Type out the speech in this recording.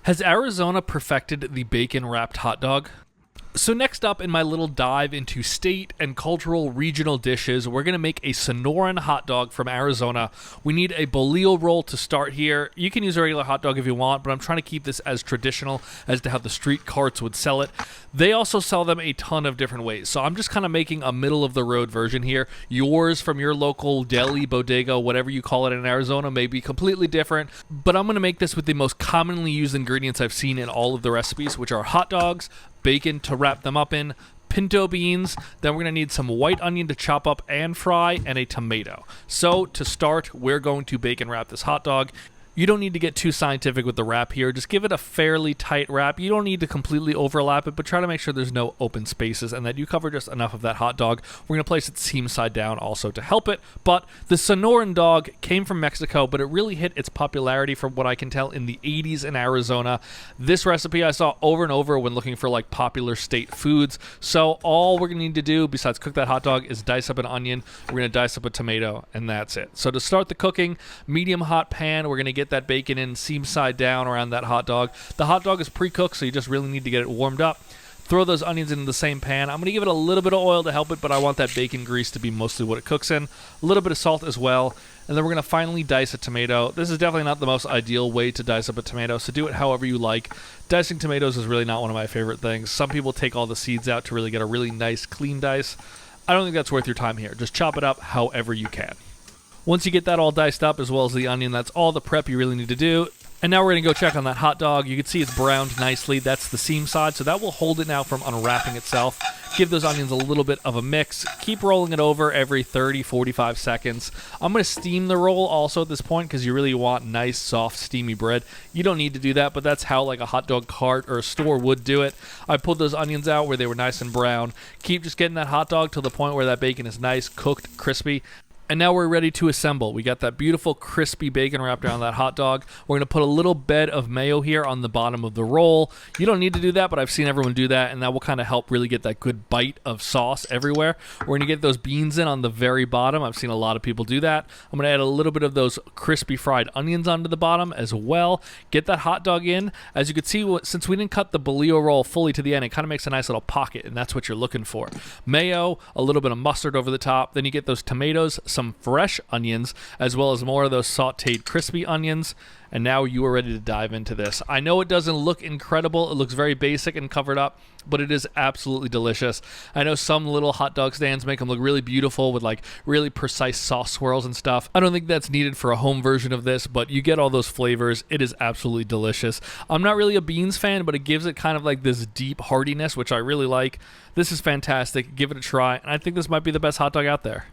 Has Arizona perfected the bacon-wrapped hot dog? So next up in my little dive into state and cultural regional dishes, we're going to make a Sonoran hot dog from Arizona. We need a bolillo roll to start here. You can use a regular hot dog if you want, but I'm trying to keep this as traditional as to how the street carts would sell it. They also sell them a ton of different ways, so I'm just kind of making a middle-of-the-road version here. Yours from your local deli, bodega, whatever you call it in Arizona may be completely different, but I'm going to make this with the most commonly used ingredients I've seen in all of the recipes, which are hot dogs, bacon to wrap them up in, pinto beans, then we're going to need some white onion to chop up and fry, and a tomato. So to start, we're going to bacon wrap this hot dog. You don't need to get too scientific with the wrap here. Just give it a fairly tight wrap. You don't need to completely overlap it, but try to make sure there's no open spaces and that you cover just enough of that hot dog. We're going to place it seam side down also to help it. But the Sonoran dog came from Mexico, but it really hit its popularity from what I can tell in the 80s in Arizona. This recipe I saw over and over when looking for like popular state foods. So all we're going to need to do besides cook that hot dog is dice up an onion. We're going to dice up a tomato, and that's it. So to start the cooking, medium hot pan, we're going to get that bacon in seam side down around that hot dog. The hot dog is pre-cooked, so you just really need to get it warmed up. Throw those onions into the same pan. I'm going to give it a little bit of oil to help it, but I want that bacon grease to be mostly what it cooks in. A little bit of salt as well. And then we're going to finally dice a tomato. This is definitely not the most ideal way to dice up a tomato, so do it however you like. Dicing tomatoes is really not one of my favorite things. Some people take all the seeds out to really get a really nice, clean dice. I don't think that's worth your time here. Just chop it up however you can. Once you get that all diced up as well as the onion, that's all the prep you really need to do. And now we're going to go check on that hot dog. You can see it's browned nicely. That's the seam side, so that will hold it now from unwrapping itself. Give those onions a little bit of a mix. Keep rolling it over every 30, 45 seconds. I'm going to steam the roll also at this point because you really want nice, soft, steamy bread. You don't need to do that, but that's how like a hot dog cart or a store would do it. I pulled those onions out where they were nice and brown. Keep just getting that hot dog to the point where that bacon is nice, cooked, crispy. And now we're ready to assemble. We got that beautiful crispy bacon wrapped around that hot dog. We're going to put a little bed of mayo here on the bottom of the roll. You don't need to do that, but I've seen everyone do that, and that will kind of help really get that good bite of sauce everywhere. We're going to get those beans in on the very bottom. I've seen a lot of people do that. I'm going to add a little bit of those crispy fried onions onto the bottom as well. Get that hot dog in. As you can see, since we didn't cut the bolillo roll fully to the end, it kind of makes a nice little pocket, and that's what you're looking for. Mayo, a little bit of mustard over the top. Then you get those tomatoes, some fresh onions, as well as more of those sauteed crispy onions. And now you are ready to dive into this. I know it doesn't look incredible. It looks very basic and covered up, but it is absolutely delicious. I know some little hot dog stands make them look really beautiful with like really precise sauce swirls and stuff. I don't think that's needed for a home version of this, but you get all those flavors. It is absolutely delicious. I'm not really a beans fan, but it gives it kind of like this deep heartiness, which I really like. This is fantastic. Give it a try, and I think this might be the best hot dog out there.